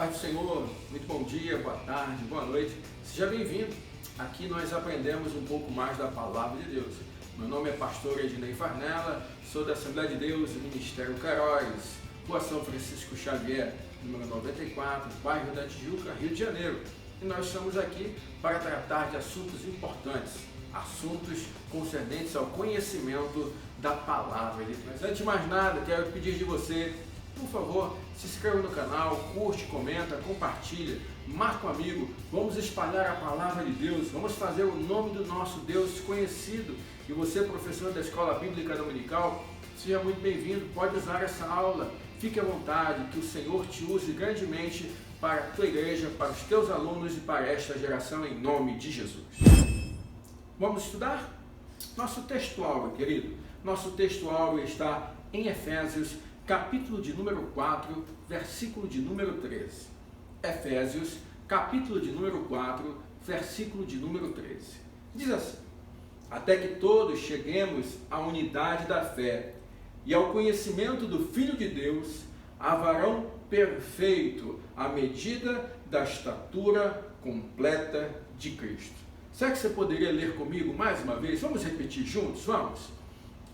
paz do Senhor, muito bom dia, boa tarde, boa noite, seja bem-vindo. Aqui nós aprendemos um pouco mais da Palavra de Deus. Meu nome é pastor Ednei Farnella, sou da Assembleia de Deus do Ministério Queiroz, Rua São Francisco Xavier, número 94, bairro da Tijuca, Rio de Janeiro. E nós estamos aqui para tratar de assuntos importantes, assuntos concernentes ao conhecimento da Palavra de Deus. Mas antes de mais nada, quero pedir de você, por favor, se inscreva no canal, curte, comenta, compartilha, marca um amigo, vamos espalhar a Palavra de Deus, vamos fazer o nome do nosso Deus conhecido. E você, professor da Escola Bíblica Dominical, seja muito bem-vindo, pode usar essa aula, fique à vontade, que o Senhor te use grandemente para a tua igreja, para os teus alunos e para esta geração, em nome de Jesus. Vamos estudar? Nosso textual, querido, nosso textual está em Efésios, capítulo de número 4, versículo de número 13. Efésios, capítulo de número 4, versículo de número 13. Diz assim: até que todos cheguemos à unidade da fé e ao conhecimento do Filho de Deus, a varão perfeito, à medida da estatura completa de Cristo. Será que você poderia ler comigo mais uma vez? Vamos repetir juntos? Vamos?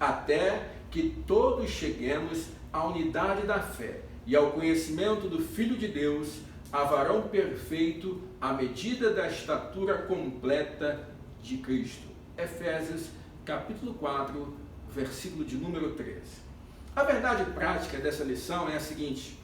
Até que todos cheguemos à unidade da fé e ao conhecimento do Filho de Deus, a varão perfeito, à medida da estatura completa de Cristo. Efésios, capítulo 4, versículo de número 13. A verdade prática dessa lição é a seguinte: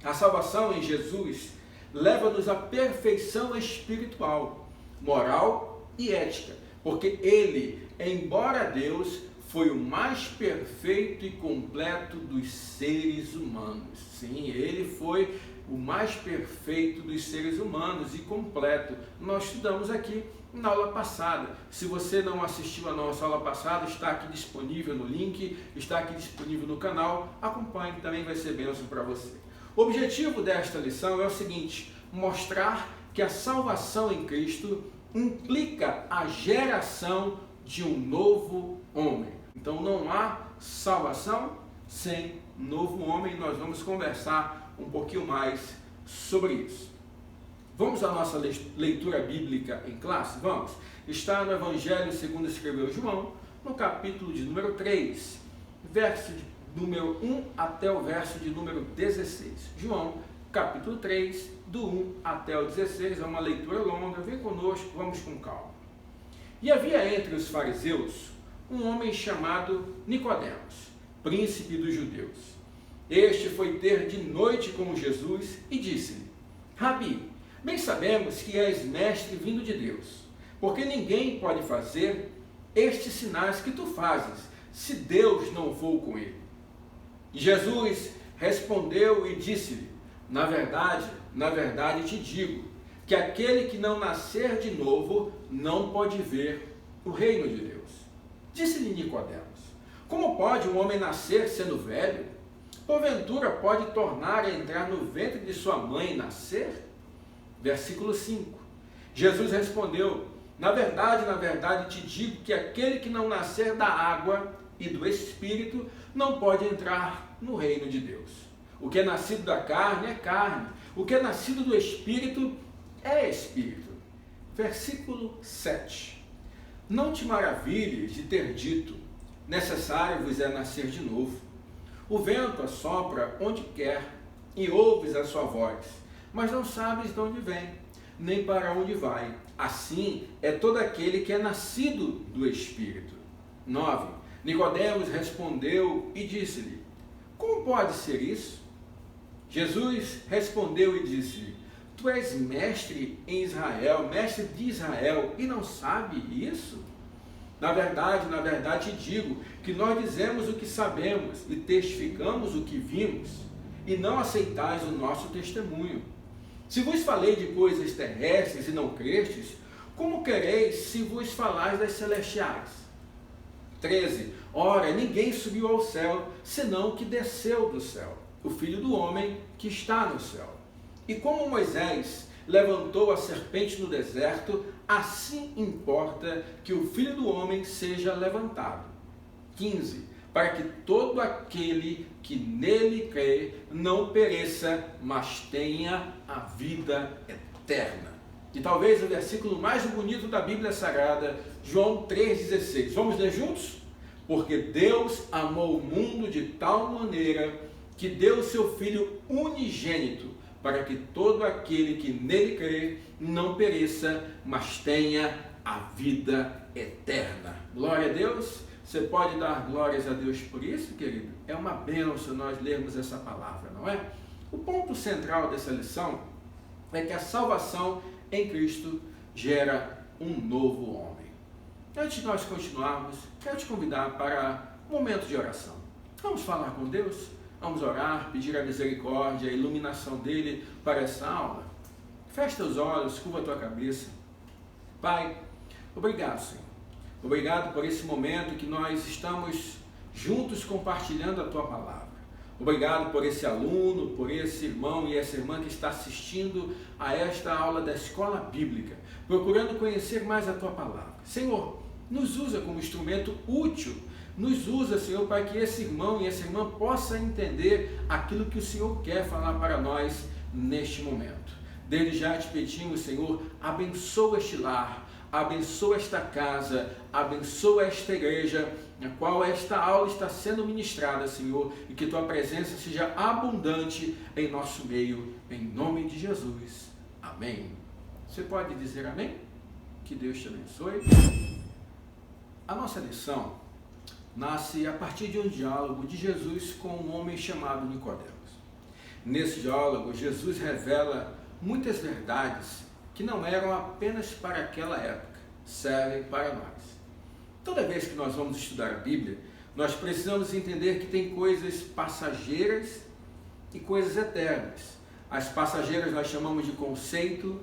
a salvação em Jesus leva-nos à perfeição espiritual, moral e ética, porque Ele, embora Deus, foi o mais perfeito e completo dos seres humanos. Sim, Ele foi o mais perfeito dos seres humanos e completo. Nós estudamos aqui na aula passada. Se você não assistiu a nossa aula passada, está aqui disponível no link, está aqui disponível no canal. Acompanhe, também vai ser bênção para você. O objetivo desta lição é o seguinte: mostrar que a salvação em Cristo implica a geração de um novo homem. Então não há salvação sem novo homem. Nós vamos conversar um pouquinho mais sobre isso. Vamos à nossa leitura bíblica em classe? Vamos. Está no Evangelho segundo escreveu João, no capítulo de número 3, verso de número 1 até o verso de número 16. João, capítulo 3, do 1 até o 16, é uma leitura longa, vem conosco, vamos com calma. E havia entre os fariseus um homem chamado Nicodemos, príncipe dos judeus. Este foi ter de noite com Jesus e disse-lhe: Rabi, bem sabemos que és mestre vindo de Deus, porque ninguém pode fazer estes sinais que tu fazes, se Deus não for com ele. E Jesus respondeu e disse-lhe: na verdade te digo, que aquele que não nascer de novo não pode ver o reino de Deus. Disse-lhe Nicodemos: como pode um homem nascer sendo velho? Porventura pode tornar a entrar no ventre de sua mãe e nascer? Versículo 5. Jesus respondeu: na verdade te digo que aquele que não nascer da água e do Espírito não pode entrar no reino de Deus. O que é nascido da carne é carne, o que é nascido do Espírito é Espírito. Versículo 7. Não te maravilhes de ter dito: necessário vos é nascer de novo. O vento assopra onde quer e ouves a sua voz, mas não sabes de onde vem, nem para onde vai. Assim é todo aquele que é nascido do Espírito. 9. Nicodemos respondeu e disse-lhe: como pode ser isso? Jesus respondeu e disse-lhe: tu és mestre em Israel, mestre de Israel, e não sabe isso? Na verdade te digo que nós dizemos o que sabemos e testificamos o que vimos, e não aceitais o nosso testemunho. Se vos falei de coisas terrestres e não crestes, como quereis se vos falais das celestiais? 13. Ora, ninguém subiu ao céu, senão o que desceu do céu, o Filho do homem que está no céu. E como Moisés levantou a serpente no deserto, assim importa que o Filho do homem seja levantado. 15. para que todo aquele que nele crê não pereça, mas tenha a vida eterna. E talvez o versículo mais bonito da Bíblia Sagrada, João 3,16. Vamos ler juntos? Porque Deus amou o mundo de tal maneira que deu o seu Filho unigênito, para que todo aquele que nele crê não pereça, mas tenha a vida eterna. Glória a Deus. Você pode dar glórias a Deus por isso, querido? É uma bênção nós lermos essa palavra, não é? O ponto central dessa lição é que a salvação em Cristo gera um novo homem. Antes de nós continuarmos, quero te convidar para um momento de oração. Vamos falar com Deus? Vamos orar, pedir a misericórdia, a iluminação dele para essa aula? Feche teus olhos, curva a tua cabeça. Pai, obrigado, Senhor. Obrigado por esse momento que nós estamos juntos compartilhando a tua palavra. Obrigado por esse aluno, por esse irmão e essa irmã que está assistindo a esta aula da escola bíblica, procurando conhecer mais a tua palavra. Senhor, nos usa como instrumento útil. Nos usa, Senhor, para que esse irmão e essa irmã possa entender aquilo que o Senhor quer falar para nós neste momento. Desde já te pedimos, Senhor, abençoa este lar, abençoa esta casa, abençoa esta igreja, na qual esta aula está sendo ministrada, Senhor, e que tua presença seja abundante em nosso meio, em nome de Jesus. Amém. Você pode dizer amém? Que Deus te abençoe. A nossa lição nasce a partir de um diálogo de Jesus com um homem chamado Nicodemos. Nesse diálogo, Jesus revela muitas verdades que não eram apenas para aquela época, servem para nós. Toda vez que nós vamos estudar a Bíblia, nós precisamos entender que tem coisas passageiras e coisas eternas. As passageiras nós chamamos de conceito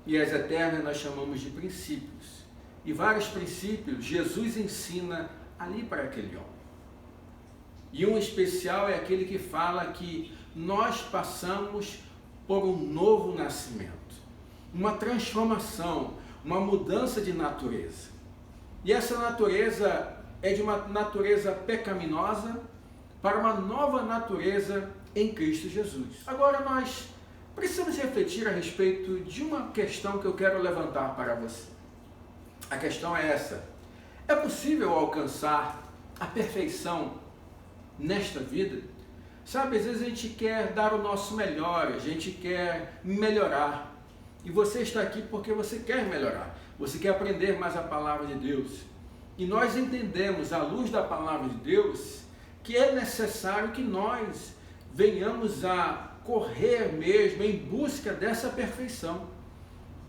e as eternas nós chamamos de princípios. E vários princípios Jesus ensina ali para aquele homem. E um especial é aquele que fala que nós passamos por um novo nascimento, uma transformação, uma mudança de natureza. E essa natureza é de uma natureza pecaminosa para uma nova natureza em Cristo Jesus. Agora nós precisamos refletir a respeito de uma questão que eu quero levantar para você. A questão é essa: é possível alcançar a perfeição nesta vida? Sabe, às vezes a gente quer dar o nosso melhor, a gente quer melhorar. E você está aqui porque você quer melhorar. Você quer aprender mais a palavra de Deus. E nós entendemos, à luz da palavra de Deus, que é necessário que nós venhamos a correr mesmo em busca dessa perfeição.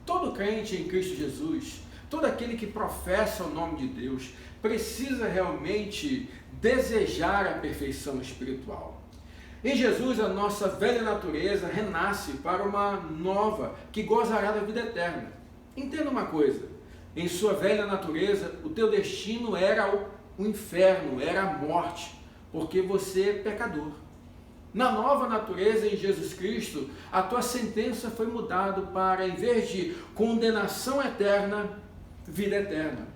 Todo crente em Cristo Jesus, todo aquele que professa o nome de Deus, precisa realmente desejar a perfeição espiritual. Em Jesus, a nossa velha natureza renasce para uma nova, que gozará da vida eterna. Entenda uma coisa: em sua velha natureza, o teu destino era o inferno, era a morte, porque você é pecador. Na nova natureza, em Jesus Cristo, a tua sentença foi mudada para, em vez de condenação eterna, vida eterna.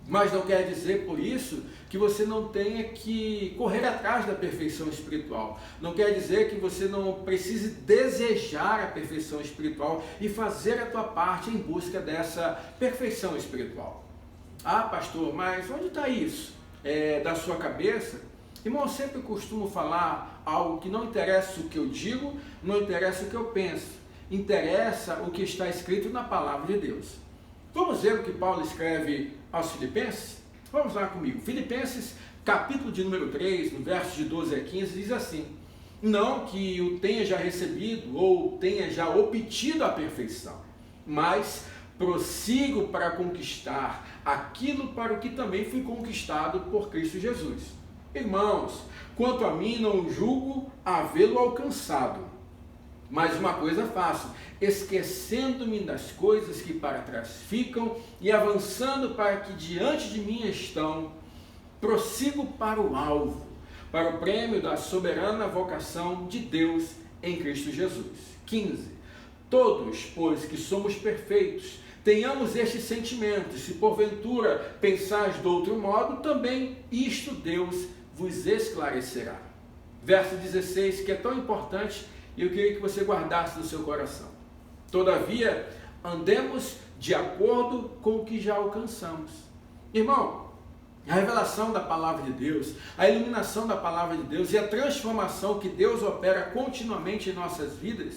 Mas não quer dizer por isso que você não tenha que correr atrás da perfeição espiritual. Não quer dizer que você não precise desejar a perfeição espiritual e fazer a tua parte em busca dessa perfeição espiritual. Ah, pastor, mas onde está isso? É da sua cabeça? Irmão, eu sempre costumo falar algo que não interessa o que eu digo, não interessa o que eu penso. Interessa o que está escrito na palavra de Deus. Vamos ver o que Paulo escreve aos Filipenses? Vamos lá comigo. Filipenses, capítulo de número 3, no verso de 12 a 15, diz assim: não que o tenha já recebido ou tenha já obtido a perfeição, mas prossigo para conquistar aquilo para o que também fui conquistado por Cristo Jesus. Irmãos, quanto a mim, não julgo havê-lo alcançado, mas uma coisa faço, esquecendo-me das coisas que para trás ficam e avançando para que diante de mim estão, prossigo para o alvo, para o prêmio da soberana vocação de Deus em Cristo Jesus. 15. Todos, pois que somos perfeitos, tenhamos este sentimento, se porventura pensais de outro modo, também isto Deus vos esclarecerá. Verso 16, que é tão importante, e eu queria que você guardasse no seu coração. Todavia, andemos de acordo com o que já alcançamos. Irmão, a revelação da palavra de Deus, a iluminação da palavra de Deus e a transformação que Deus opera continuamente em nossas vidas,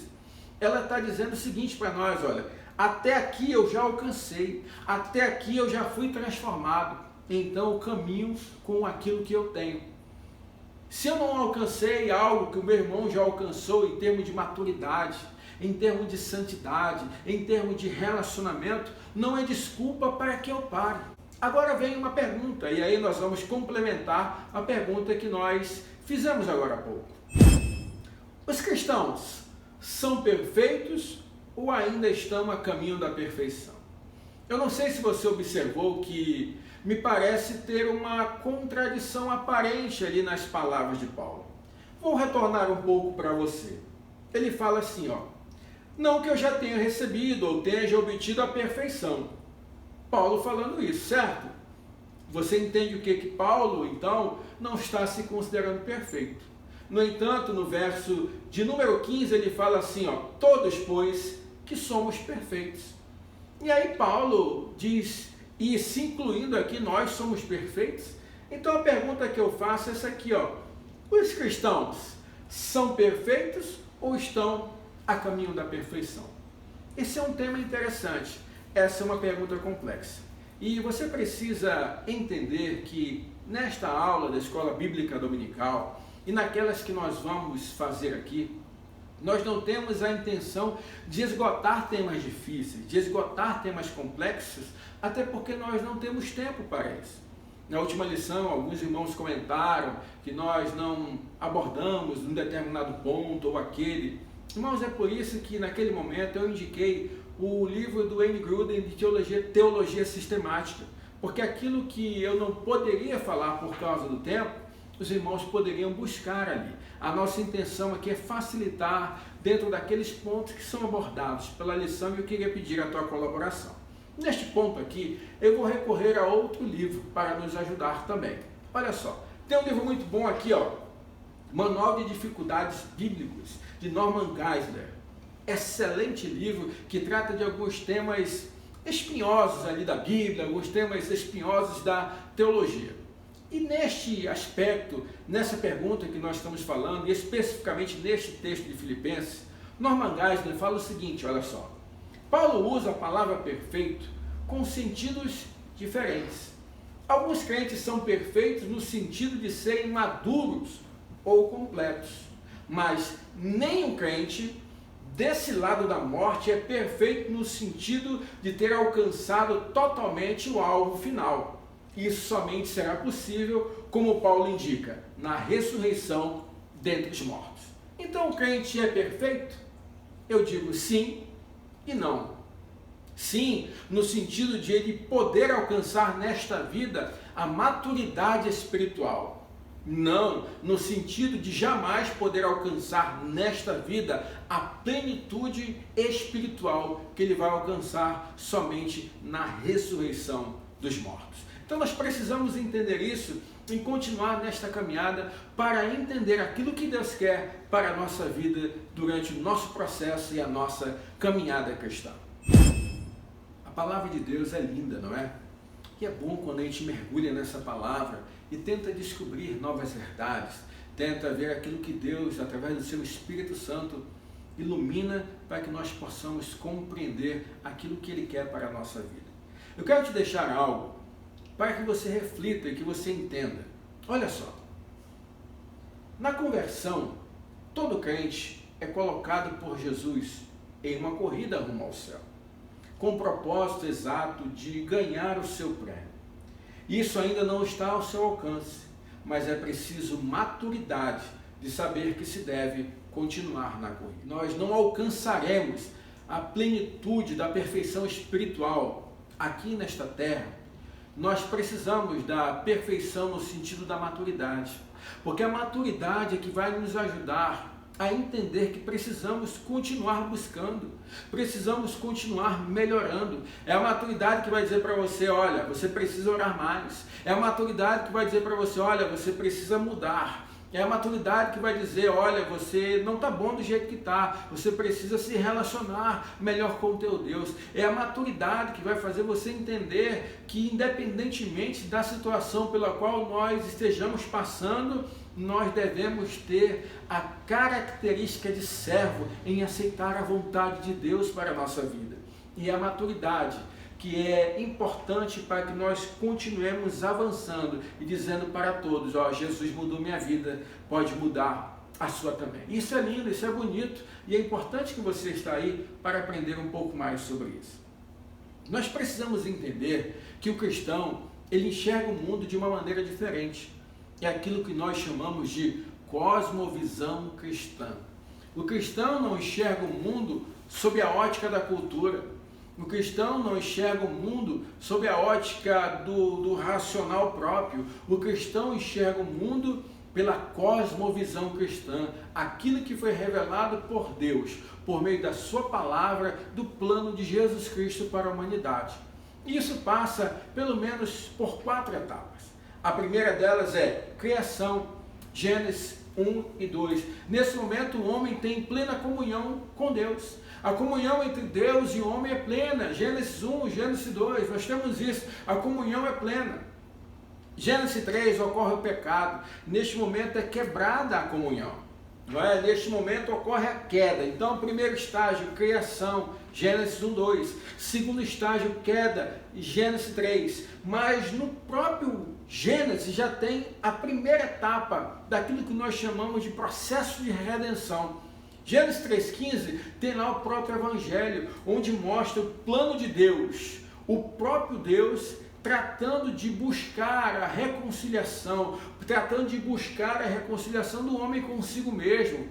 ela está dizendo o seguinte para nós, olha, até aqui eu já alcancei, até aqui eu já fui transformado, então eu caminho com aquilo que eu tenho. Se eu não alcancei algo que o meu irmão já alcançou em termos de maturidade, em termos de santidade, em termos de relacionamento, não é desculpa para que eu pare. Agora vem uma pergunta, e aí nós vamos complementar a pergunta que nós fizemos agora há pouco. Os cristãos são perfeitos ou ainda estão a caminho da perfeição? Eu não sei se você observou que me parece ter uma contradição aparente ali nas palavras de Paulo. Vou retornar um pouco para você. Ele fala assim, ó, não que eu já tenha recebido ou tenha obtido a perfeição. Paulo falando isso, certo? Você entende o que Paulo, então, não está se considerando perfeito. No entanto, no verso de número 15, ele fala assim, ó, todos, pois, que somos perfeitos. E aí Paulo diz, e se incluindo aqui, nós somos perfeitos? Então a pergunta que eu faço é essa aqui, ó, os cristãos são perfeitos ou estão a caminho da perfeição? Esse é um tema interessante. Essa é uma pergunta complexa. E você precisa entender que nesta aula da Escola Bíblica Dominical e naquelas que nós vamos fazer aqui, nós não temos a intenção de esgotar temas difíceis, de esgotar temas complexos, até porque nós não temos tempo para isso. Na última lição, alguns irmãos comentaram que nós não abordamos um determinado ponto ou aquele. Irmãos, é por isso que naquele momento eu indiquei o livro do Wayne Grudem de Teologia Sistemática, porque aquilo que eu não poderia falar por causa do tempo, os irmãos poderiam buscar ali. A nossa intenção aqui é facilitar dentro daqueles pontos que são abordados pela lição e eu queria pedir a tua colaboração. Neste ponto aqui, eu vou recorrer a outro livro para nos ajudar também. Olha só, tem um livro muito bom aqui, ó, Manual de Dificuldades Bíblicos, de Norman Geisler. Excelente livro que trata de alguns temas espinhosos ali da Bíblia, alguns temas espinhosos da teologia. E neste aspecto, nessa pergunta que nós estamos falando, e especificamente neste texto de Filipenses, Norman Geisler fala o seguinte, olha só, Paulo usa a palavra perfeito com sentidos diferentes. Alguns crentes são perfeitos no sentido de serem maduros ou completos, mas nenhum crente desse lado da morte é perfeito no sentido de ter alcançado totalmente o alvo final. Isso somente será possível, como Paulo indica, na ressurreição dentre os mortos. Então o crente é perfeito? Eu digo sim e não. Sim, no sentido de ele poder alcançar nesta vida a maturidade espiritual. Não, no sentido de jamais poder alcançar nesta vida a plenitude espiritual que ele vai alcançar somente na ressurreição dos mortos. Então nós precisamos entender isso e continuar nesta caminhada para entender aquilo que Deus quer para a nossa vida durante o nosso processo e a nossa caminhada cristã. A palavra de Deus é linda, não é? E é bom quando a gente mergulha nessa palavra e tenta descobrir novas verdades, tenta ver aquilo que Deus, através do seu Espírito Santo, ilumina para que nós possamos compreender aquilo que Ele quer para a nossa vida. Eu quero te deixar algo para que você reflita e que você entenda. Olha só, na conversão, todo crente é colocado por Jesus em uma corrida rumo ao céu, com o propósito exato de ganhar o seu prêmio. Isso ainda não está ao seu alcance, mas é preciso maturidade de saber que se deve continuar na corrida. Nós não alcançaremos a plenitude da perfeição espiritual aqui nesta terra. Nós precisamos da perfeição no sentido da maturidade, porque a maturidade é que vai nos ajudar a entender que precisamos continuar buscando, precisamos continuar melhorando. É a maturidade que vai dizer para você, olha, você precisa orar mais. É a maturidade que vai dizer para você, olha, você precisa mudar. É a maturidade que vai dizer, olha, você não está bom do jeito que está, você precisa se relacionar melhor com o teu Deus. É a maturidade que vai fazer você entender que, independentemente da situação pela qual nós estejamos passando, nós devemos ter a característica de servo em aceitar a vontade de Deus para a nossa vida. E a maturidade que é importante para que nós continuemos avançando e dizendo para todos, ó, Jesus mudou minha vida, pode mudar a sua também. Isso é lindo, isso é bonito e é importante que você está aí para aprender um pouco mais sobre isso. Nós precisamos entender que o cristão, ele enxerga o mundo de uma maneira diferente. É aquilo que nós chamamos de cosmovisão cristã. O cristão não enxerga o mundo sob a ótica da cultura. O cristão não enxerga o mundo sob a ótica do racional próprio. O cristão enxerga o mundo pela cosmovisão cristã, aquilo que foi revelado por Deus, por meio da sua palavra, do plano de Jesus Cristo para a humanidade. E isso passa pelo menos por 4 etapas. A primeira delas é criação, Gênesis 1 e 2. Nesse momento o homem tem plena comunhão com Deus. A comunhão entre Deus e o homem é plena. Gênesis 1, Gênesis 2, nós temos isso. A comunhão é plena. Gênesis 3 ocorre o pecado. Neste momento é quebrada a comunhão. Não é? Neste momento ocorre a queda. Então, primeiro estágio, criação, Gênesis 1, 2. Segundo estágio, queda, Gênesis 3. Mas no próprio Gênesis já tem a primeira etapa daquilo que nós chamamos de processo de redenção. Gênesis 3,15 tem lá o próprio Evangelho, onde mostra o plano de Deus, o próprio Deus tratando de buscar a reconciliação, tratando de buscar a reconciliação do homem consigo mesmo.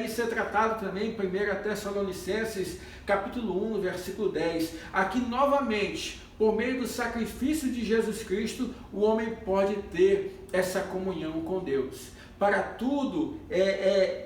Isso é tratado também em 1 Tessalonicenses, capítulo 1, versículo 10. Aqui novamente, por meio do sacrifício de Jesus Cristo, o homem pode ter essa comunhão com Deus. Para tudo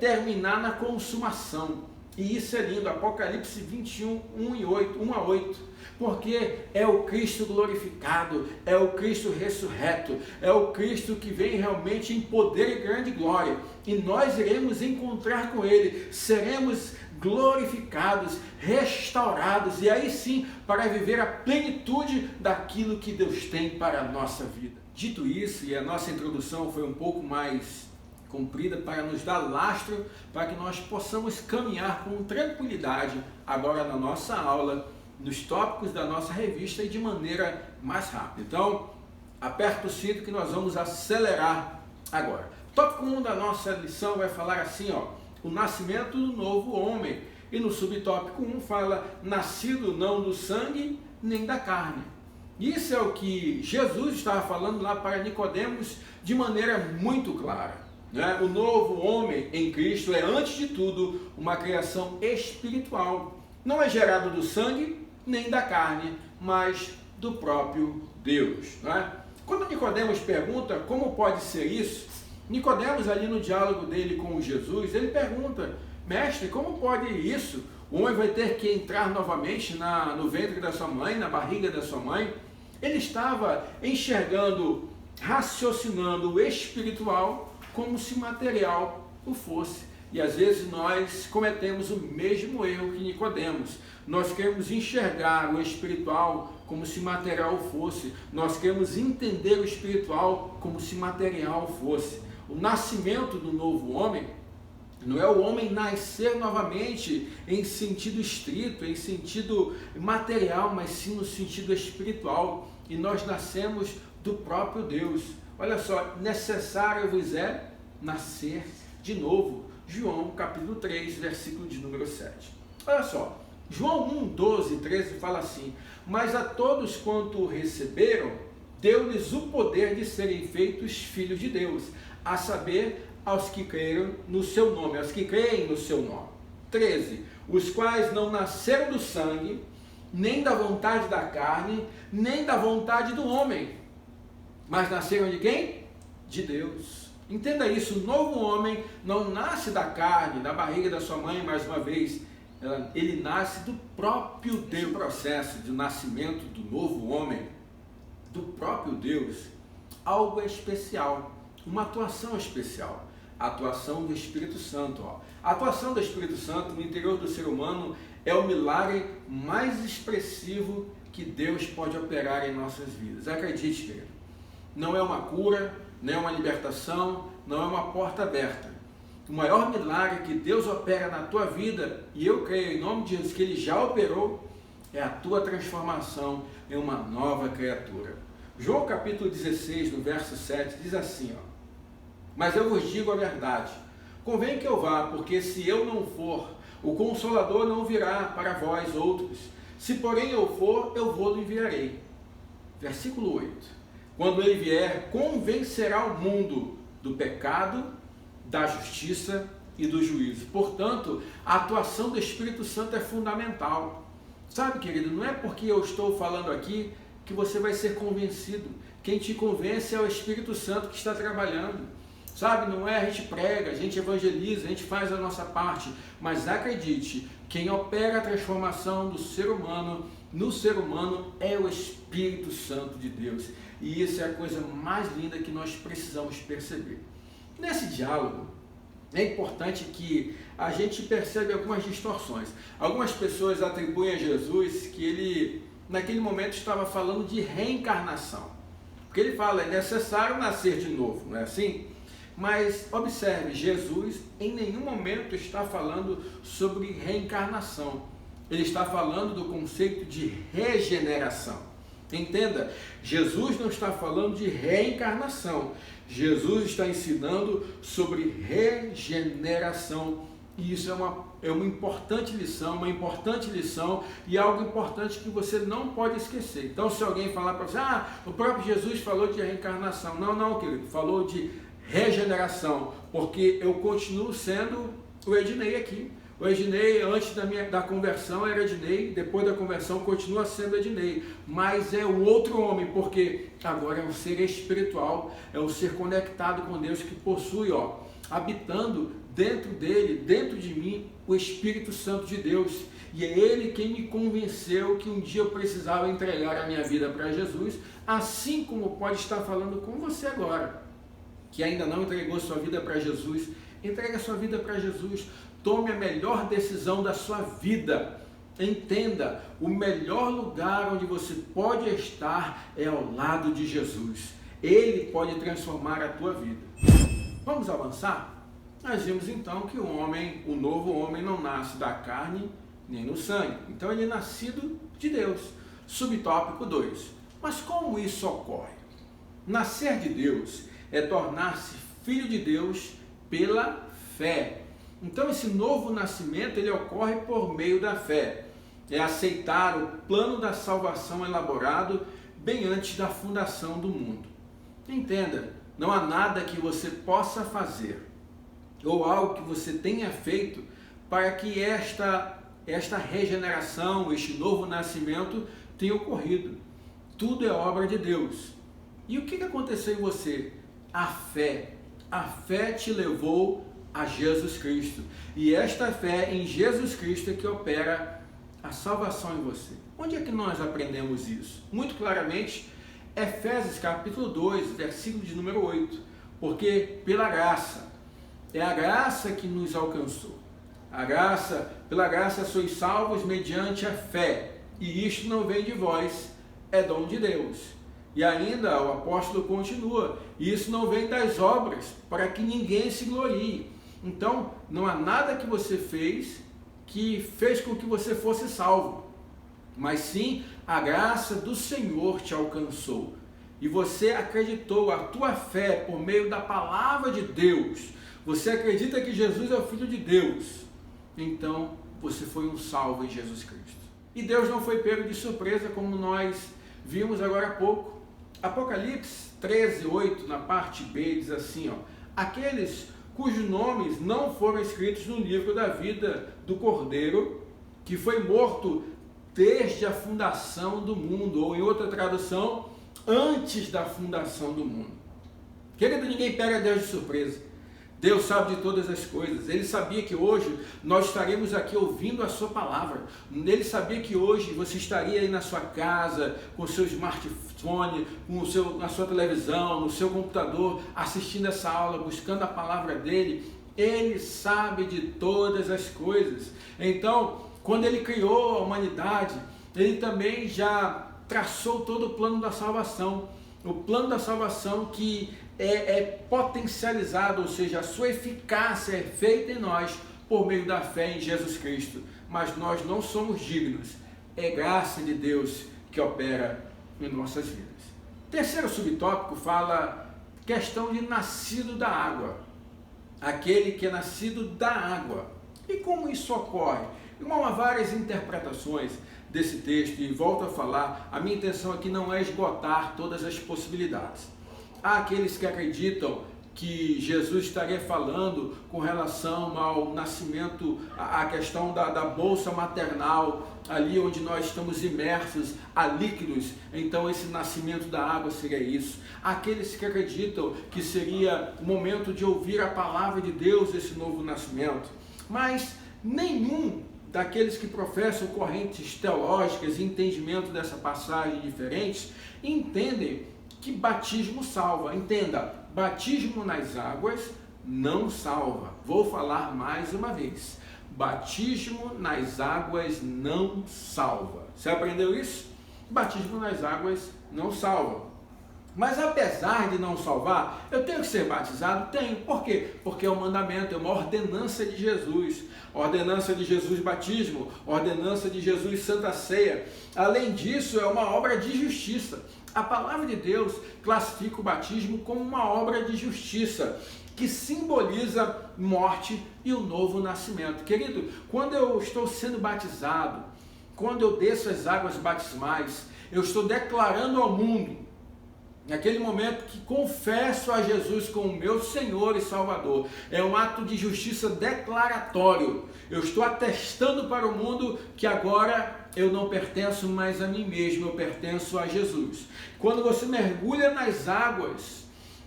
terminar na consumação. E isso é lindo, Apocalipse 21, 1 a 8. Porque é o Cristo glorificado, é o Cristo ressurreto, é o Cristo que vem realmente em poder e grande glória. E nós iremos encontrar com Ele, seremos glorificados, restaurados, e aí sim, para viver a plenitude daquilo que Deus tem para a nossa vida. Dito isso, e a nossa introdução foi um pouco mais comprida para nos dar lastro, para que nós possamos caminhar com tranquilidade agora na nossa aula, nos tópicos da nossa revista e de maneira mais rápida. Então, aperta o cinto que nós vamos acelerar agora. Tópico 1 da nossa lição vai falar assim, ó, o nascimento do novo homem. E no subtópico 1 fala, nascido não do sangue nem da carne. Isso é o que Jesus estava falando lá para Nicodemos de maneira muito clara. O novo homem em Cristo é, antes de tudo, uma criação espiritual. Não é gerado do sangue nem da carne, mas do próprio Deus. Quando Nicodemos pergunta como pode ser isso, Nicodemos, ali no diálogo dele com Jesus, ele pergunta, mestre, como pode isso? O homem vai ter que entrar novamente no ventre da sua mãe, na barriga da sua mãe? Ele estava enxergando, raciocinando o espiritual como se material o fosse. E às vezes nós cometemos o mesmo erro que Nicodemos. Nós queremos enxergar o espiritual como se material fosse. Nós queremos entender o espiritual como se material fosse. O nascimento do novo homem não é o homem nascer novamente em sentido estrito, em sentido material, mas sim no sentido espiritual. E nós nascemos do próprio Deus. Olha só, necessário vos é nascer de novo. João capítulo 3, versículo de número 7. Olha só, João 1, 12 e 13 fala assim, mas a todos quanto o receberam, deu-lhes o poder de serem feitos filhos de Deus, a saber, aos que creram no seu nome, aos que creem no seu nome. 13, os quais não nasceram do sangue, nem da vontade da carne, nem da vontade do homem, mas nasceram de quem? De Deus. Entenda isso, o novo homem não nasce da carne, da barriga da sua mãe, mais uma vez, ele nasce do próprio Deus. O processo de nascimento do novo homem, do próprio Deus, algo é especial, uma atuação especial, a atuação do Espírito Santo. A atuação do Espírito Santo no interior do ser humano é o milagre mais expressivo que Deus pode operar em nossas vidas. Acredite, querido, não é uma cura, não é uma libertação, não é uma porta aberta. O maior milagre que Deus opera na tua vida, e eu creio em nome de Jesus que Ele já operou, é a tua transformação em uma nova criatura. João capítulo 16, no verso 7, diz assim, mas eu vos digo a verdade, convém que eu vá, porque se eu não for, o Consolador não virá para vós outros. Se porém eu for, eu vou-lo enviarei. Versículo 8. Quando ele vier, convencerá o mundo do pecado, da justiça e do juízo. Portanto, a atuação do Espírito Santo é fundamental. Sabe, querido, não é porque eu estou falando aqui que você vai ser convencido. Quem te convence é o Espírito Santo que está trabalhando. Sabe, não é a gente prega, a gente evangeliza, a gente faz a nossa parte, mas acredite, quem opera a transformação do ser humano, no ser humano, é o Espírito Santo de Deus. E isso é a coisa mais linda que nós precisamos perceber. Nesse diálogo, é importante que a gente perceba algumas distorções. Algumas pessoas atribuem a Jesus que ele, naquele momento, estava falando de reencarnação. Porque ele fala, é necessário nascer de novo, não é assim? Mas observe, Jesus em nenhum momento está falando sobre reencarnação. Ele está falando do conceito de regeneração. Entenda, Jesus não está falando de reencarnação. Jesus está ensinando sobre regeneração. E isso é uma importante lição e algo importante que você não pode esquecer. Então, se alguém falar para você, o próprio Jesus falou de reencarnação. Não, querido, falou de regeneração, porque eu continuo sendo o Ednei aqui. O Ednei, antes da conversão, era Ednei, depois da conversão, continua sendo Ednei, mas é o outro homem, porque agora é um ser espiritual, é um ser conectado com Deus, que possui, habitando dentro dele, dentro de mim, o Espírito Santo de Deus, e é Ele quem me convenceu que um dia eu precisava entregar a minha vida para Jesus, assim como pode estar falando com você agora, que ainda não entregou sua vida para Jesus. Entregue a sua vida para Jesus, tome a melhor decisão da sua vida. Entenda, o melhor lugar onde você pode estar é ao lado de Jesus. Ele pode transformar a tua vida. Vamos avançar? Nós vimos então que o novo homem não nasce da carne nem no sangue. Então ele é nascido de Deus. Subtópico 2. Mas como isso ocorre? Nascer de Deus é tornar-se filho de Deus pela fé. Então esse novo nascimento ele ocorre por meio da fé. É aceitar o plano da salvação elaborado bem antes da fundação do mundo. Entenda, não há nada que você possa fazer ou algo que você tenha feito para que esta regeneração, este novo nascimento tenha ocorrido. Tudo é obra de Deus. E o que aconteceu em você? A fé te levou a Jesus Cristo. E esta fé em Jesus Cristo é que opera a salvação em você. Onde é que nós aprendemos isso? Muito claramente, Efésios capítulo 2, versículo de número 8. Porque pela graça, é a graça que nos alcançou. Pela graça sois salvos mediante a fé. E isto não vem de vós, é dom de Deus. E ainda o apóstolo continua, e isso não vem das obras, para que ninguém se glorie. Então, não há nada que você fez que fez com que você fosse salvo, mas sim a graça do Senhor te alcançou. E você acreditou, a tua fé por meio da palavra de Deus, você acredita que Jesus é o Filho de Deus, então você foi um salvo em Jesus Cristo. E Deus não foi pego de surpresa, como nós vimos agora há pouco. Apocalipse 13, 8, na parte B, diz assim, aqueles cujos nomes não foram escritos no livro da vida do Cordeiro, que foi morto desde a fundação do mundo, ou em outra tradução, antes da fundação do mundo. Querido, ninguém pega Deus de surpresa. Deus sabe de todas as coisas. Ele sabia que hoje nós estaremos aqui ouvindo a sua palavra. Ele sabia que hoje você estaria aí na sua casa, com o seu smartphone, na sua televisão, no seu computador, assistindo essa aula, buscando a palavra dele. Ele sabe de todas as coisas. Então, quando ele criou a humanidade, ele também já traçou todo o plano da salvação. O plano da salvação que é potencializado, ou seja, a sua eficácia é feita em nós por meio da fé em Jesus Cristo. Mas nós não somos dignos. É graça de Deus que opera em nossas vidas. Terceiro subtópico fala questão de nascido da água. Aquele que é nascido da água. E como isso ocorre? Irmão, há várias interpretações desse texto e volto a falar, a minha intenção aqui não é esgotar todas as possibilidades. Há aqueles que acreditam que Jesus estaria falando com relação ao nascimento, a questão da bolsa maternal, ali onde nós estamos imersos a líquidos, então esse nascimento da água seria isso. Há aqueles que acreditam que seria o momento de ouvir a palavra de Deus, esse novo nascimento, mas nenhum daqueles que professam correntes teológicas e entendimento dessa passagem diferentes entendem que batismo salva. Entenda, batismo nas águas não salva. Vou falar mais uma vez. Batismo nas águas não salva. Você aprendeu isso? Batismo nas águas não salva. Mas apesar de não salvar, eu tenho que ser batizado? Tenho. Por quê? Porque é um mandamento, é uma ordenança de Jesus. Ordenança de Jesus batismo, ordenança de Jesus Santa Ceia. Além disso, é uma obra de justiça. A palavra de Deus classifica o batismo como uma obra de justiça, que simboliza morte e o novo nascimento. Querido, quando eu estou sendo batizado, quando eu desço as águas batismais, eu estou declarando ao mundo, naquele momento que confesso a Jesus como meu Senhor e Salvador. É um ato de justiça declaratório. Eu estou atestando para o mundo que agora eu não pertenço mais a mim mesmo, eu pertenço a Jesus. Quando você mergulha nas águas,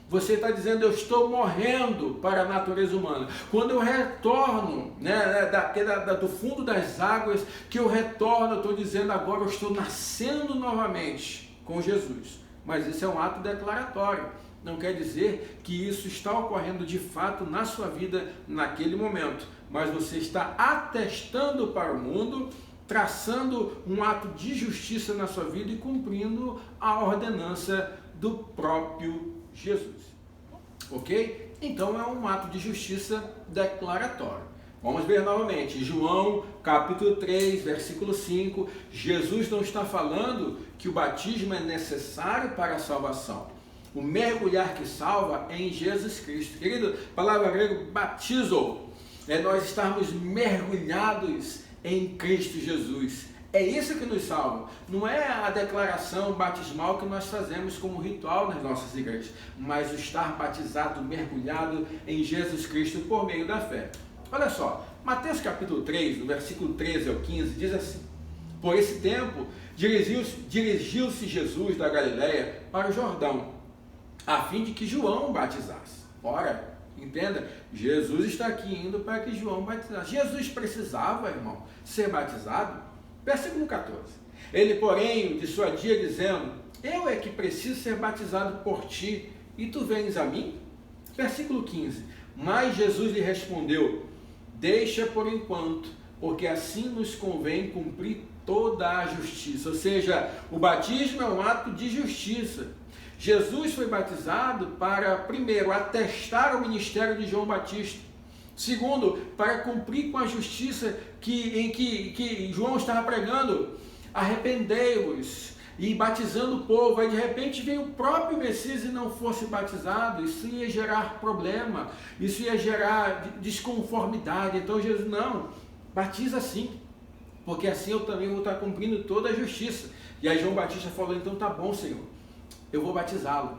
você está dizendo, eu estou morrendo para a natureza humana. Quando eu retorno, do fundo das águas, que eu retorno, eu estou dizendo, agora eu estou nascendo novamente com Jesus. Mas isso é um ato declaratório. Não quer dizer que isso está ocorrendo de fato na sua vida naquele momento. Mas você está atestando para o mundo, traçando um ato de justiça na sua vida e cumprindo a ordenança do próprio Jesus. Ok? Então é um ato de justiça declaratório. Vamos ver novamente, João capítulo 3, versículo 5, Jesus não está falando que o batismo é necessário para a salvação. O mergulhar que salva é em Jesus Cristo. Querido, palavra grega batizo, é nós estarmos mergulhados em Cristo Jesus. É isso que nos salva. Não é a declaração batismal que nós fazemos como ritual nas nossas igrejas, mas o estar batizado, mergulhado em Jesus Cristo por meio da fé. Olha só, Mateus capítulo 3, no versículo 13 ao 15, diz assim: por esse tempo, dirigiu-se Jesus da Galileia para o Jordão, a fim de que João batizasse. Ora, entenda, Jesus está aqui indo para que João batizasse. Jesus precisava, irmão, ser batizado? Versículo 14. Ele, porém, de sua dia dizendo, eu é que preciso ser batizado por ti, e tu vens a mim? Versículo 15. Mas Jesus lhe respondeu, deixa por enquanto, porque assim nos convém cumprir toda a justiça. Ou seja, o batismo é um ato de justiça. Jesus foi batizado para, primeiro, atestar o ministério de João Batista. Segundo, para cumprir com a justiça em que João estava pregando. Arrependei-vos e batizando o povo. Aí de repente veio o próprio Messias e não fosse batizado. Isso ia gerar problema, isso ia gerar desconformidade. Então Jesus, não, batiza sim, porque assim eu também vou estar cumprindo toda a justiça. E aí João Batista falou, então tá bom, Senhor, eu vou batizá-lo.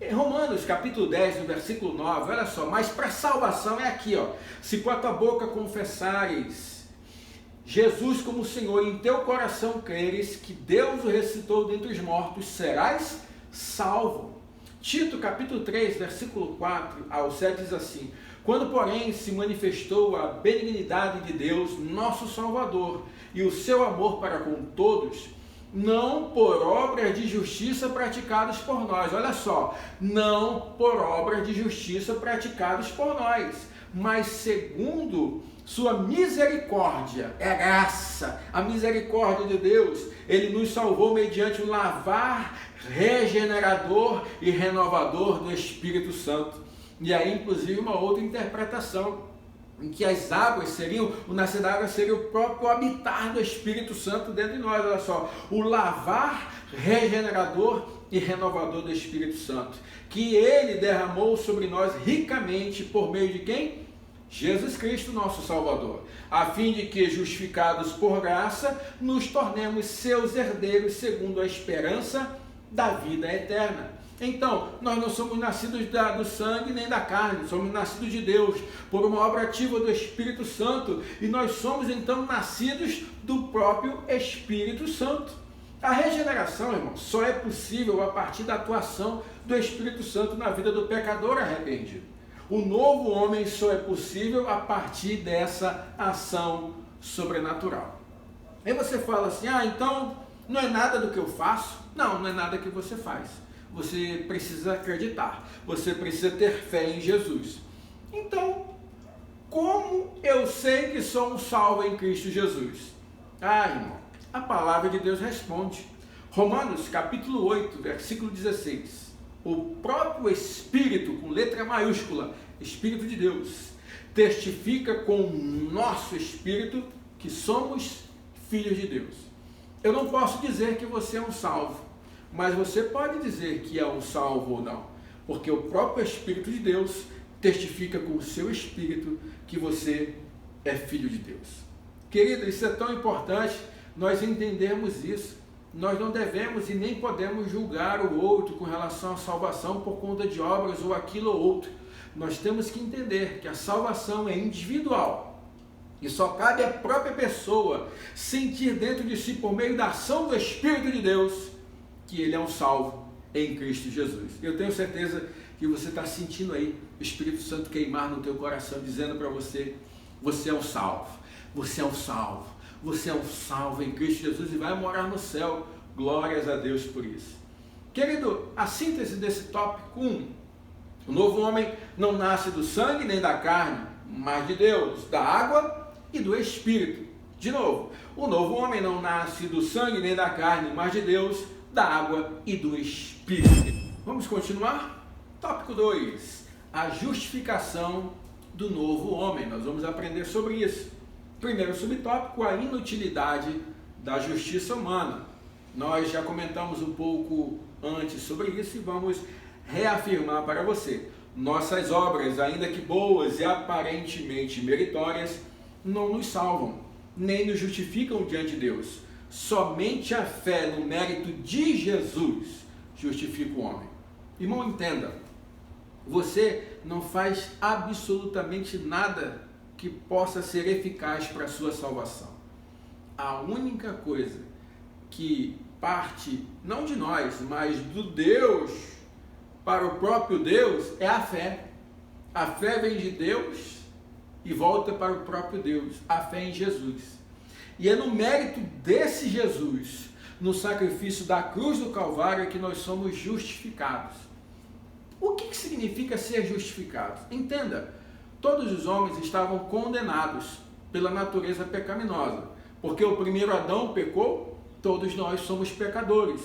Em Romanos capítulo 10, no versículo 9, olha só, mas para salvação é aqui, ó, se com a tua boca confessares Jesus como Senhor e em teu coração creres que Deus o ressuscitou dentre os mortos, serás salvo. Tito capítulo 3, versículo 4 ao 7 diz assim: quando, porém, se manifestou a benignidade de Deus, nosso Salvador, e o seu amor para com todos, não por obras de justiça praticadas por nós, olha só, não por obras de justiça praticadas por nós, mas segundo sua misericórdia, é graça, a misericórdia de Deus, ele nos salvou mediante o lavar regenerador e renovador do Espírito Santo. E aí, inclusive, uma outra interpretação, em que as águas seriam, o nascer da água seria o próprio habitar do Espírito Santo dentro de nós, olha só, o lavar regenerador e renovador do Espírito Santo, que ele derramou sobre nós ricamente por meio de quem? Jesus Cristo, nosso Salvador, a fim de que, justificados por graça, nos tornemos seus herdeiros segundo a esperança da vida eterna. Então, nós não somos nascidos do sangue nem da carne, somos nascidos de Deus, por uma obra ativa do Espírito Santo, e nós somos então nascidos do próprio Espírito Santo. A regeneração, irmão, só é possível a partir da atuação do Espírito Santo na vida do pecador arrependido. O novo homem só é possível a partir dessa ação sobrenatural. Aí você fala assim, então não é nada do que eu faço? Não, não é nada que você faz. Você precisa acreditar, você precisa ter fé em Jesus. Então, como eu sei que sou um salvo em Cristo Jesus? Irmão, a palavra de Deus responde. Romanos capítulo 8, versículo 16. O próprio Espírito, com letra maiúscula, Espírito de Deus, testifica com o nosso Espírito que somos filhos de Deus. Eu não posso dizer que você é um salvo, mas você pode dizer que é um salvo ou não, porque o próprio Espírito de Deus testifica com o seu Espírito que você é filho de Deus. Querido, isso é tão importante nós entendermos isso. Nós não devemos e nem podemos julgar o outro com relação à salvação por conta de obras ou aquilo ou outro. Nós temos que entender que a salvação é individual e só cabe à própria pessoa sentir dentro de si, por meio da ação do Espírito de Deus, que ele é um salvo em Cristo Jesus. Eu tenho certeza que você está sentindo aí o Espírito Santo queimar no teu coração, dizendo para você, você é um salvo, você é um salvo. Você é um salvo em Cristo Jesus e vai morar no céu. Glórias a Deus por isso. Querido, a síntese desse tópico 1. O novo homem não nasce do sangue nem da carne, mas de Deus, da água e do Espírito. De novo, o novo homem não nasce do sangue nem da carne, mas de Deus, da água e do Espírito. Vamos continuar? Tópico 2. A justificação do novo homem. Nós vamos aprender sobre isso. Primeiro subtópico, a inutilidade da justiça humana. Nós já comentamos um pouco antes sobre isso e vamos reafirmar para você. Nossas obras, ainda que boas e aparentemente meritórias, não nos salvam, nem nos justificam diante de Deus. Somente a fé no mérito de Jesus justifica o homem. Irmão, entenda, você não faz absolutamente nada que possa ser eficaz para a sua salvação. A única coisa que parte, não de nós, mas do Deus para o próprio Deus, é a fé. A fé vem de Deus e volta para o próprio Deus, a fé em Jesus. E é no mérito desse Jesus, no sacrifício da cruz do Calvário, que nós somos justificados. O que significa ser justificados? Entenda, todos os homens estavam condenados pela natureza pecaminosa, porque o primeiro Adão pecou, todos nós somos pecadores.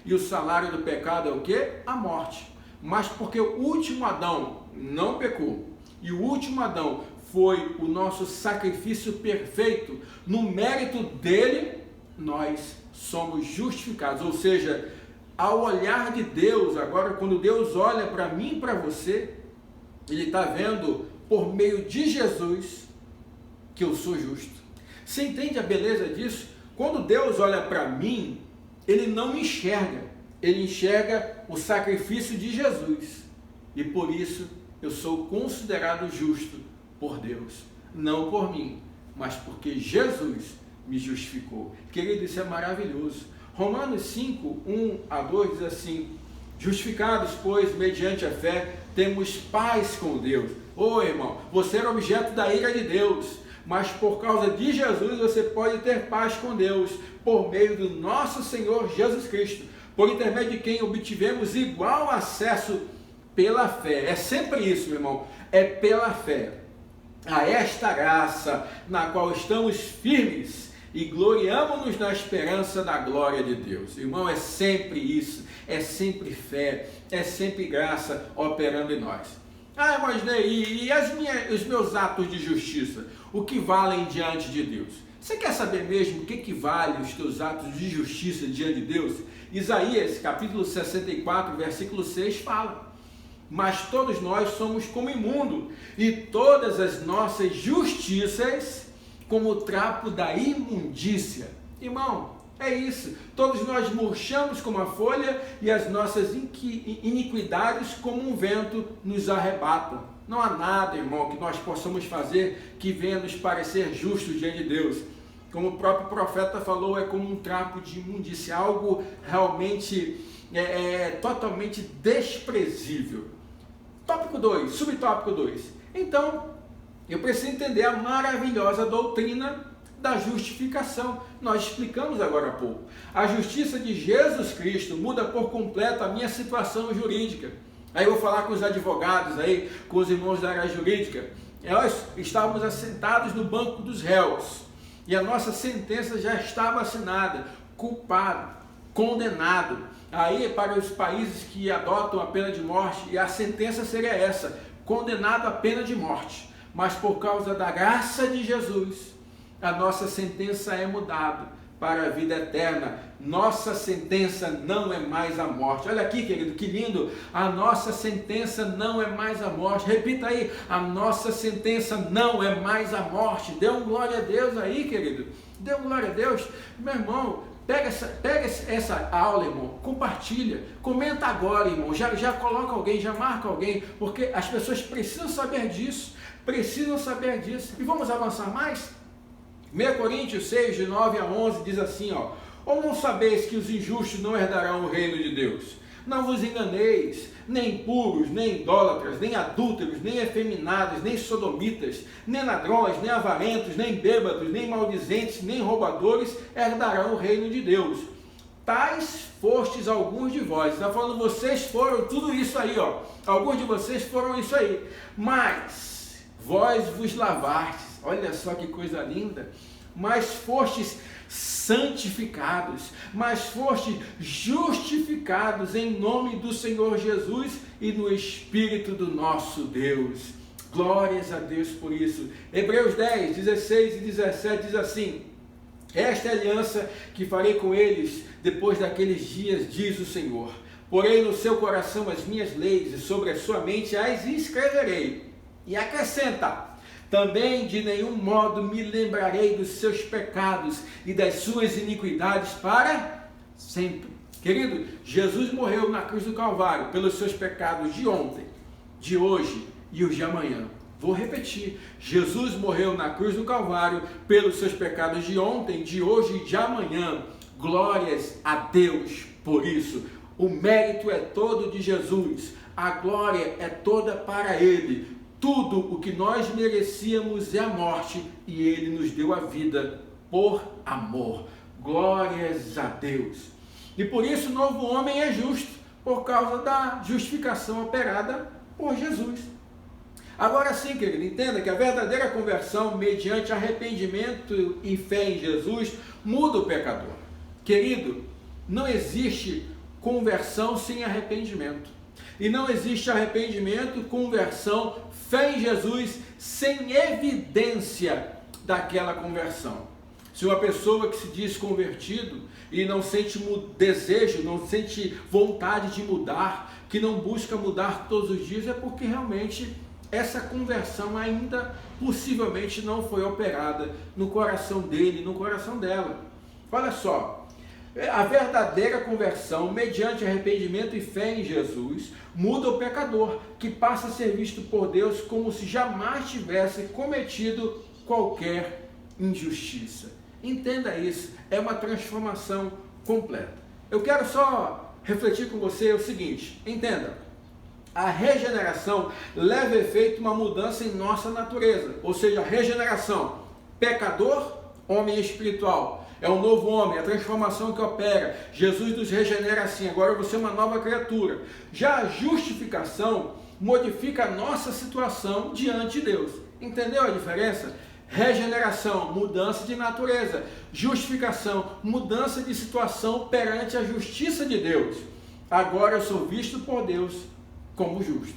E o salário do pecado é o quê? A morte. Mas porque o último Adão não pecou, e o último Adão foi o nosso sacrifício perfeito, no mérito dele, nós somos justificados. Ou seja, ao olhar de Deus, agora quando Deus olha para mim e para você, Ele está vendo por meio de Jesus que eu sou justo. Você entende a beleza disso? Quando Deus olha para mim, Ele não me enxerga, Ele enxerga o sacrifício de Jesus. E por isso eu sou considerado justo por Deus. Não por mim, mas porque Jesus me justificou. Querido, isso é maravilhoso. Romanos 5, 1 a 2 diz assim: Justificados, pois, mediante a fé, temos paz com Deus. Ô irmão, você era objeto da ira de Deus, mas por causa de Jesus você pode ter paz com Deus, por meio do nosso Senhor Jesus Cristo, por intermédio de quem obtivemos igual acesso pela fé. É sempre isso, meu irmão, é pela fé. A esta graça na qual estamos firmes e gloriamo-nos na esperança da glória de Deus. Irmão, é sempre isso, é sempre fé, é sempre graça operando em nós. Ah, mas e os meus atos de justiça, o que valem diante de Deus? Você quer saber mesmo o que vale os teus atos de justiça diante de Deus? Isaías, capítulo 64, versículo 6 fala: mas todos nós somos como imundo, e todas as nossas justiças como o trapo da imundícia. Irmão, é isso. Todos nós murchamos como a folha, e as nossas iniquidades como um vento nos arrebatam. Não há nada, irmão, que nós possamos fazer que venha nos parecer justo diante de Deus. Como o próprio profeta falou, é como um trapo de imundícia, algo realmente totalmente desprezível. Tópico 2, subtópico 2. Então, eu preciso entender a maravilhosa doutrina da justificação. Nós explicamos agora há pouco. A justiça de Jesus Cristo muda por completo a minha situação jurídica. Aí eu vou falar com os advogados aí, com os irmãos da área jurídica. Nós estávamos assentados no banco dos réus e a nossa sentença já estava assinada, culpado, condenado. Aí para os países que adotam a pena de morte, e a sentença seria essa: condenado à pena de morte. Mas por causa da graça de Jesus, a nossa sentença é mudada para a vida eterna. Nossa sentença não é mais a morte. Olha aqui, querido, que lindo. A nossa sentença não é mais a morte. Repita aí: a nossa sentença não é mais a morte. Dê um glória a Deus aí, querido. Dê um glória a Deus. Meu irmão, pega essa aula, irmão, compartilha, comenta agora, irmão, já coloca alguém, já marca alguém, porque as pessoas precisam saber disso, e vamos avançar mais? 1 Coríntios 6, de 9 a 11, diz assim, ó: ou não sabeis que os injustos não herdarão o reino de Deus? Não vos enganeis, nem impuros, nem idólatras, nem adúlteros, nem efeminados, nem sodomitas, nem ladrões, nem avarentos, nem bêbados, nem maldizentes, nem roubadores herdarão o reino de Deus. Tais fostes alguns de vós. Está falando, vocês foram tudo isso aí, ó. Alguns de vocês foram isso aí. Mas vós vos lavastes. Olha só que coisa linda. Mas fostes santificados, mas fostes justificados em nome do Senhor Jesus e no Espírito do nosso Deus. Glórias a Deus por isso. Hebreus 10, 16 e 17 diz assim: esta é a aliança que farei com eles depois daqueles dias, diz o Senhor. Porei no seu coração as minhas leis e sobre a sua mente as escreverei. E acrescenta: também de nenhum modo me lembrarei dos seus pecados e das suas iniquidades para sempre. Querido, Jesus morreu na cruz do Calvário pelos seus pecados de ontem, de hoje e os de amanhã. Vou repetir: Jesus morreu na cruz do Calvário pelos seus pecados de ontem, de hoje e de amanhã. Glórias a Deus por isso. O mérito é todo de Jesus, a glória é toda para Ele. Tudo o que nós merecíamos é a morte, e Ele nos deu a vida por amor. Glórias a Deus. E por isso o novo homem é justo, por causa da justificação operada por Jesus. Agora sim, querido, entenda que a verdadeira conversão mediante arrependimento e fé em Jesus muda o pecador. Querido, não existe conversão sem arrependimento. E não existe arrependimento, conversão, fé em Jesus sem evidência daquela conversão. Se uma pessoa que se diz convertido e não sente desejo, não sente vontade de mudar, que não busca mudar todos os dias, é porque realmente essa conversão ainda possivelmente não foi operada no coração dele, no coração dela. Olha só. A verdadeira conversão, mediante arrependimento e fé em Jesus, muda o pecador, que passa a ser visto por Deus como se jamais tivesse cometido qualquer injustiça. Entenda isso, é uma transformação completa. Eu quero só refletir com você é o seguinte, entenda, a regeneração leva a efeito uma mudança em nossa natureza, ou seja, a regeneração, pecador, homem espiritual, é um novo homem, a transformação que opera, Jesus nos regenera assim, agora você é uma nova criatura. Já a justificação modifica a nossa situação diante de Deus, entendeu a diferença? Regeneração, mudança de natureza, justificação, mudança de situação perante a justiça de Deus, agora eu sou visto por Deus como justo.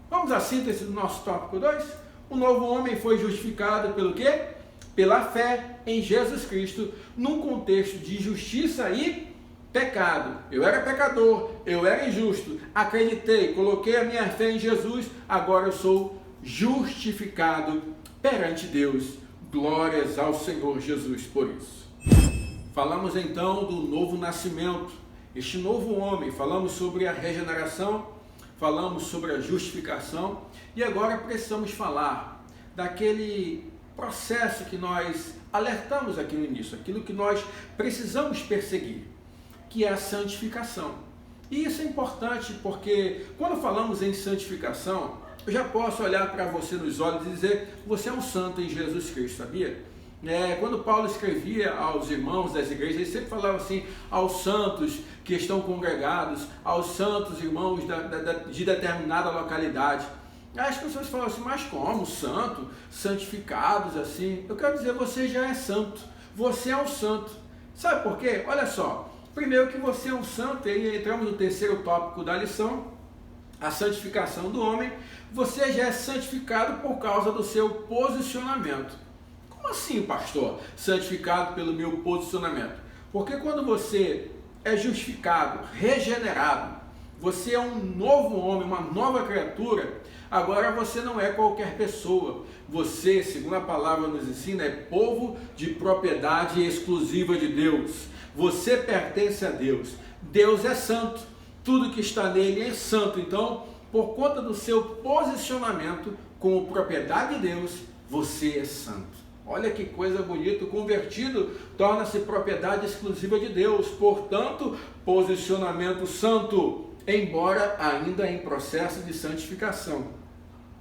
Vamos à síntese do nosso tópico 2? O novo homem foi justificado pelo quê? Pela fé em Jesus Cristo, num contexto de justiça e pecado. Eu era pecador, eu era injusto, acreditei, coloquei a minha fé em Jesus, agora eu sou justificado perante Deus. Glórias ao Senhor Jesus por isso. Falamos então do novo nascimento, este novo homem, falamos sobre a regeneração, falamos sobre a justificação e agora precisamos falar daquele processo que nós alertamos aqui no início, aquilo que nós precisamos perseguir, que é a santificação. E isso é importante porque quando falamos em santificação, eu já posso olhar para você nos olhos e dizer, você é um santo em Jesus Cristo, sabia? Quando Paulo escrevia aos irmãos das igrejas, ele sempre falava assim, aos santos que estão congregados, aos santos irmãos de determinada localidade. As pessoas falam assim, mas como? Santo? Santificados assim? Eu quero dizer, você já é santo, você é um santo. Sabe por quê? Olha só, primeiro que você é um santo, e aí entramos no terceiro tópico da lição, a santificação do homem, você já é santificado por causa do seu posicionamento. Como assim, pastor? Santificado pelo meu posicionamento? Porque quando você é justificado, regenerado, você é um novo homem, uma nova criatura, agora você não é qualquer pessoa. Você, segundo a palavra nos ensina, é povo de propriedade exclusiva de Deus. Você pertence a Deus. Deus é santo. Tudo que está nele é santo. Então, por conta do seu posicionamento como propriedade de Deus, você é santo. Olha que coisa bonita, o convertido torna-se propriedade exclusiva de Deus, portanto, posicionamento santo, embora ainda em processo de santificação.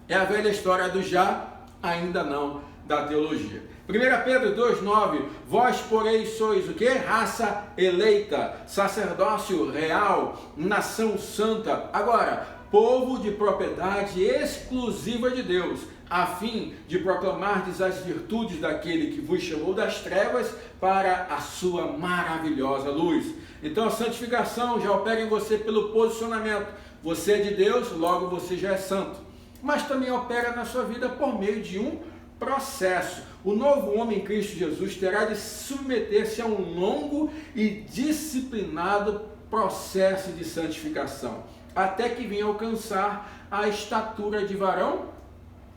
É a velha história do já, ainda não, da teologia. 1 Pedro 2,9, vós, porém, sois o quê? Raça eleita, sacerdócio real, nação santa. Agora, povo de propriedade exclusiva de Deus, a fim de proclamardes as virtudes daquele que vos chamou das trevas para a sua maravilhosa luz. Então a santificação já opera em você pelo posicionamento. Você é de Deus, logo você já é santo. Mas também opera na sua vida por meio de um processo. O novo homem em Cristo Jesus terá de submeter-se a um longo e disciplinado processo de santificação, até que venha alcançar a estatura de varão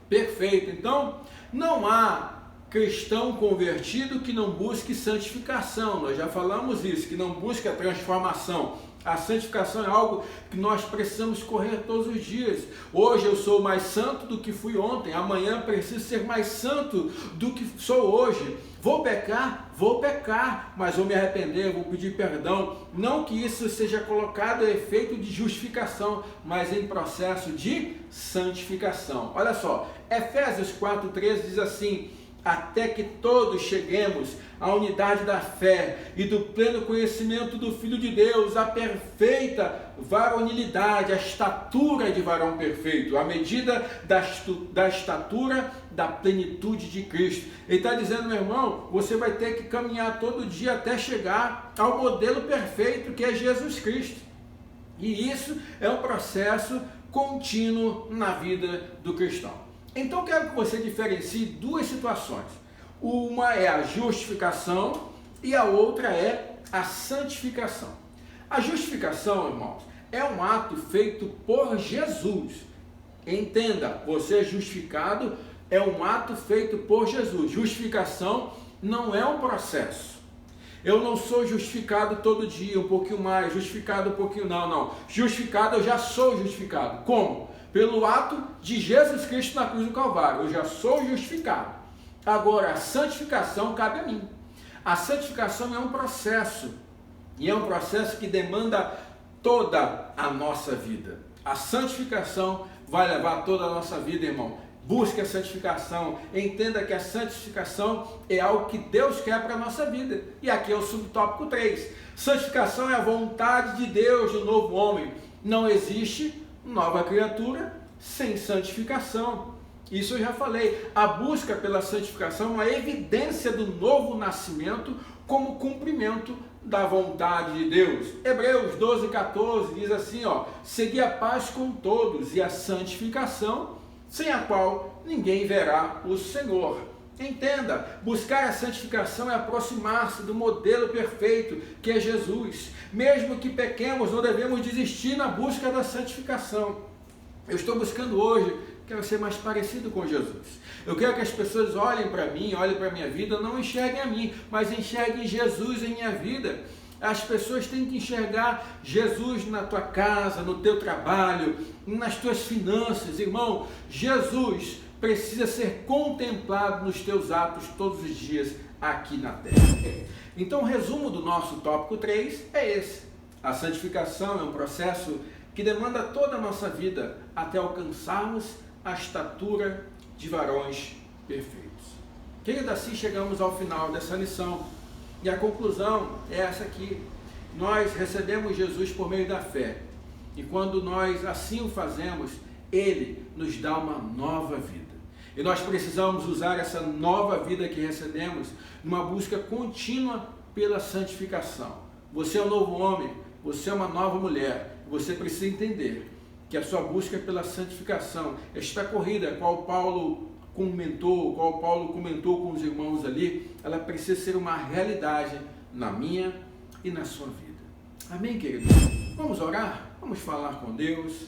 perfeito. Então, não há cristão convertido que não busque santificação. Nós já falamos isso, que não busque a transformação. A santificação é algo que nós precisamos correr todos os dias. Hoje eu sou mais santo do que fui ontem. Amanhã preciso ser mais santo do que sou hoje. Vou pecar, mas vou me arrepender, vou pedir perdão. Não que isso seja colocado a efeito de justificação, mas em processo de santificação. Olha só, Efésios 4,13 diz assim, até que todos cheguemos à unidade da fé e do pleno conhecimento do Filho de Deus, a perfeita varonilidade, a estatura de varão perfeito, a medida da estatura da plenitude de Cristo. Ele está dizendo, meu irmão, você vai ter que caminhar todo dia até chegar ao modelo perfeito que é Jesus Cristo. E isso é um processo contínuo na vida do cristão. Então, quero que você diferencie duas situações. Uma é a justificação e a outra é a santificação. A justificação, irmãos, é um ato feito por Jesus. Entenda, você é justificado, é um ato feito por Jesus. Justificação não é um processo. Eu não sou justificado todo dia, um pouquinho mais, justificado um pouquinho, não. Justificado, eu já sou justificado. Como? Pelo ato de Jesus Cristo na cruz do Calvário, eu já sou justificado. Agora, a santificação cabe a mim. A santificação é um processo, e é um processo que demanda toda a nossa vida. A santificação vai levar toda a nossa vida, irmão. Busque a santificação, entenda que a santificação é algo que Deus quer para a nossa vida. E aqui é o subtópico 3. Santificação é a vontade de Deus do novo homem. Não existe nova criatura sem santificação. Isso eu já falei. A busca pela santificação é uma evidência do novo nascimento como cumprimento da vontade de Deus. Hebreus 12:14 diz assim, segui a paz com todos e a santificação, sem a qual ninguém verá o Senhor. Entenda, buscar a santificação é aproximar-se do modelo perfeito que é Jesus. Mesmo que pequemos, não devemos desistir na busca da santificação. Eu estou buscando hoje, quero ser mais parecido com Jesus. Eu quero que as pessoas olhem para mim, olhem para a minha vida, não enxerguem a mim, mas enxerguem Jesus em minha vida. As pessoas têm que enxergar Jesus na tua casa, no teu trabalho, nas tuas finanças. Irmão, Jesus precisa ser contemplado nos teus atos todos os dias aqui na terra. Então o resumo do nosso tópico 3 é esse. A santificação é um processo que demanda toda a nossa vida até alcançarmos a estatura de varões perfeitos. Querido, assim chegamos ao final dessa lição. E a conclusão é essa aqui. Nós recebemos Jesus por meio da fé. E quando nós assim o fazemos, Ele nos dá uma nova vida. E nós precisamos usar essa nova vida que recebemos numa busca contínua pela santificação. Você é um novo homem, você é uma nova mulher. Você precisa entender que a sua busca pela santificação, esta corrida, qual Paulo comentou com os irmãos ali, ela precisa ser uma realidade na minha e na sua vida. Amém, queridos? Vamos orar? Vamos falar com Deus?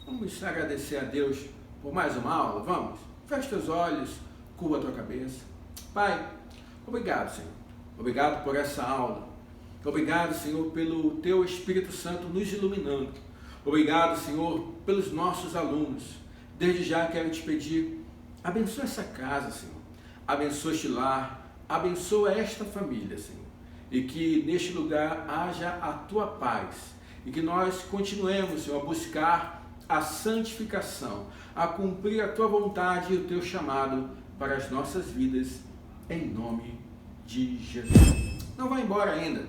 Vamos agradecer a Deus por mais uma aula? Vamos? Feche teus olhos, curva a tua cabeça. Pai, obrigado, Senhor. Obrigado por essa aula. Obrigado, Senhor, pelo Teu Espírito Santo nos iluminando. Obrigado, Senhor, pelos nossos alunos. Desde já quero te pedir, abençoa essa casa, Senhor. Abençoa este lar. Abençoa esta família, Senhor. E que neste lugar haja a Tua paz. E que nós continuemos, Senhor, a buscar a santificação, a cumprir a Tua vontade e o Teu chamado para as nossas vidas, em nome de Jesus. Não vá embora ainda.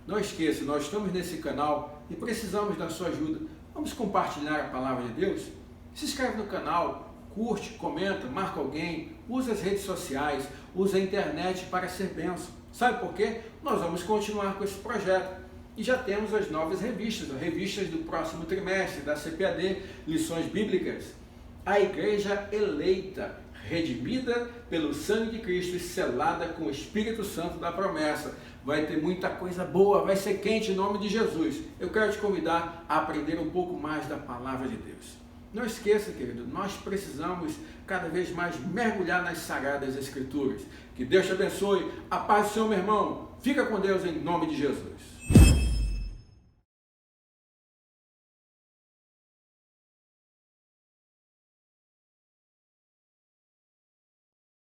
Não esqueça, nós estamos nesse canal e precisamos da sua ajuda. Vamos compartilhar a palavra de Deus? Se inscreve no canal, curte, comenta, marca alguém, usa as redes sociais, usa a internet para ser bênção. Sabe por quê? Nós vamos continuar com esse projeto. E já temos as novas revistas, as revistas do próximo trimestre, da CPAD, Lições Bíblicas. A Igreja Eleita, redimida pelo sangue de Cristo e selada com o Espírito Santo da promessa. Vai ter muita coisa boa, vai ser quente em nome de Jesus. Eu quero te convidar a aprender um pouco mais da palavra de Deus. Não esqueça, querido, nós precisamos cada vez mais mergulhar nas Sagradas Escrituras. Que Deus te abençoe. A paz do Senhor, meu irmão. Fica com Deus em nome de Jesus.